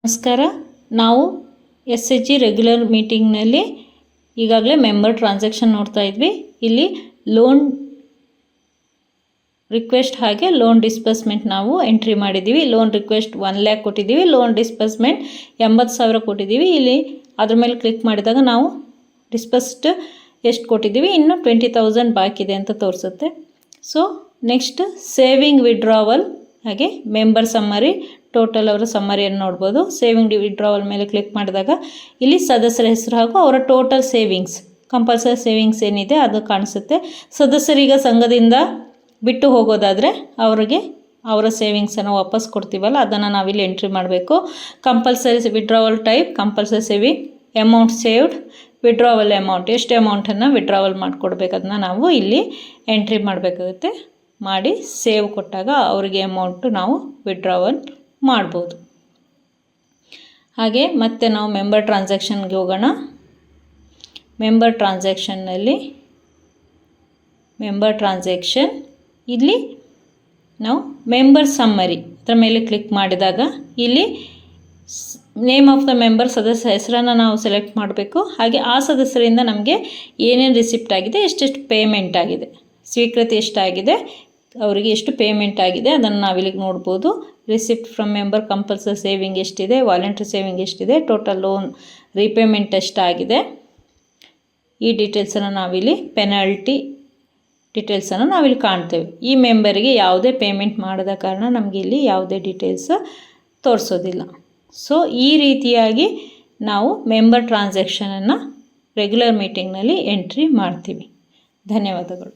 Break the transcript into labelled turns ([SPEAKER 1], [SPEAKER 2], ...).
[SPEAKER 1] ನಮಸ್ಕಾರ. ನಾವು SHG regular ಮೀಟಿಂಗ್ನಲ್ಲಿ ಈಗಾಗಲೇ ಮೆಂಬರ್ ಟ್ರಾನ್ಸಾಕ್ಷನ್ ನೋಡ್ತಾ ಇದ್ವಿ. ಇಲ್ಲಿ ಲೋನ್ ರಿಕ್ವೆಸ್ಟ್ ಹಾಗೆ ಲೋನ್ ಡಿಸ್ಬರ್ಸ್ಮೆಂಟ್ ನಾವು ಎಂಟ್ರಿ ಮಾಡಿದ್ದೀವಿ. ಲೋನ್ ರಿಕ್ವೆಸ್ಟ್ 1 lakh ಕೊಟ್ಟಿದ್ದೀವಿ, ಲೋನ್ ಡಿಸ್ಬರ್ಸ್ಮೆಂಟ್ 80,000 ಕೊಟ್ಟಿದ್ದೀವಿ. ಇಲ್ಲಿ ಅದ್ರ ಮೇಲೆ ಕ್ಲಿಕ್ ಮಾಡಿದಾಗ ನಾವು ಡಿಸ್ಬರ್ಸ್ಡ್ ಎಷ್ಟು ಕೊಟ್ಟಿದ್ದೀವಿ, ಇನ್ನು 20,000 ಬಾಕಿ ಇದೆ ಅಂತ ತೋರಿಸುತ್ತೆ. ಸೊ ನೆಕ್ಸ್ಟ್ ಸೇವಿಂಗ್ ವಿಡ್ರಾವಲ್ ಹಾಗೆ ಮೆಂಬರ್ ಸಮ್ಮರಿ, ಟೋಟಲ್ ಅವರ ಸಮ್ಮರಿಯನ್ನು ನೋಡ್ಬೋದು. ಸೇವಿಂಗ್ ವಿಡ್ರಾವಲ್ ಮೇಲೆ ಕ್ಲಿಕ್ ಮಾಡಿದಾಗ ಇಲ್ಲಿ ಸದಸ್ಯರ ಹೆಸರು ಹಾಗೂ ಅವರ ಟೋಟಲ್ ಸೇವಿಂಗ್ಸ್, ಕಂಪಲ್ಸರಿ ಸೇವಿಂಗ್ಸ್ ಏನಿದೆ ಅದು ಕಾಣಿಸುತ್ತೆ. ಸದಸ್ಯರೀಗ ಸಂಘದಿಂದ ಬಿಟ್ಟು ಹೋಗೋದಾದರೆ ಅವರಿಗೆ ಅವರ ಸೇವಿಂಗ್ಸನ್ನು ವಾಪಸ್ ಕೊಡ್ತೀವಲ್ಲ ಅದನ್ನು ನಾವಿಲ್ಲಿ ಎಂಟ್ರಿ ಮಾಡಬೇಕು. Compulsory withdrawal type, compulsory saving, amount saved, withdrawal amount, ಎಷ್ಟು ಅಮೌಂಟನ್ನು ವಿಡ್ರಾವಲ್ ಮಾಡಿಕೊಡ್ಬೇಕು ಅದನ್ನ ನಾವು ಇಲ್ಲಿ ಎಂಟ್ರಿ ಮಾಡಬೇಕಾಗುತ್ತೆ. ಮಾಡಿ ಸೇವ್ ಕೊಟ್ಟಾಗ ಅವರಿಗೆ ಅಮೌಂಟು ನಾವು ವಿಡ್ರಾವಲ್ ಮಾಡ್ಬೋದು. ಹಾಗೆ ಮತ್ತೆ ನಾವು ಮೆಂಬರ್ ಟ್ರಾನ್ಸಾಕ್ಷನ್ಗೆ ಹೋಗೋಣ. ಮೆಂಬರ್ ಟ್ರಾನ್ಸಾಕ್ಷನ್ನಲ್ಲಿ ಮೆಂಬರ್ ಟ್ರಾನ್ಸಾಕ್ಷನ್ ಇಲ್ಲಿ ನಾವು ಮೆಂಬರ್ ಸಮ್ಮರಿ ಅದರ ಮೇಲೆ ಕ್ಲಿಕ್ ಮಾಡಿದಾಗ ಇಲ್ಲಿ ನೇಮ್ ಆಫ್ ದ ಮೆಂಬರ್, ಸದಸ್ಯ ಹೆಸರನ್ನು ನಾವು ಸೆಲೆಕ್ಟ್ ಮಾಡಬೇಕು. ಹಾಗೆ ಆ ಸದಸ್ಯರಿಂದ ನಮಗೆ ಏನೇನು ರಿಸಿಪ್ಟ್ ಆಗಿದೆ, ಎಷ್ಟೆಷ್ಟು ಪೇಮೆಂಟ್ ಆಗಿದೆ, ಸ್ವೀಕೃತಿ ಎಷ್ಟಾಗಿದೆ, ಅವರಿಗೆ ಎಷ್ಟು ಪೇಮೆಂಟ್ ಆಗಿದೆ ಅದನ್ನು ನಾವಿಲ್ಲಿಗೆ ನೋಡ್ಬೋದು. Receipt from member, compulsory saving ಎಷ್ಟಿದೆ, ವಾಲಂಟ್ರಿ ಸೇವಿಂಗ್ ಎಷ್ಟಿದೆ, ಟೋಟಲ್ ಲೋನ್ ರೀಪೇಮೆಂಟ್ ಎಷ್ಟಾಗಿದೆ, ಈ ಡೀಟೇಲ್ಸನ್ನು ನಾವಿಲ್ಲಿ ಪೆನಾಲ್ಟಿ ಡೀಟೇಲ್ಸನ್ನು ನಾವಿಲ್ಲಿ ಕಾಣ್ತೇವೆ. ಈ ಮೆಂಬರಿಗೆ ಯಾವುದೇ ಪೇಮೆಂಟ್ ಮಾಡದ ಕಾರಣ ನಮಗೆ ಇಲ್ಲಿ ಯಾವುದೇ ಡೀಟೇಲ್ಸ್ ತೋರಿಸೋದಿಲ್ಲ. ಸೊ ಈ ರೀತಿಯಾಗಿ ನಾವು ಮೆಂಬರ್ ಟ್ರಾನ್ಸಾಕ್ಷನನ್ನು ರೆಗ್ಯುಲರ್ ಮೀಟಿಂಗ್ನಲ್ಲಿ ಎಂಟ್ರಿ ಮಾಡ್ತೀವಿ. ಧನ್ಯವಾದಗಳು.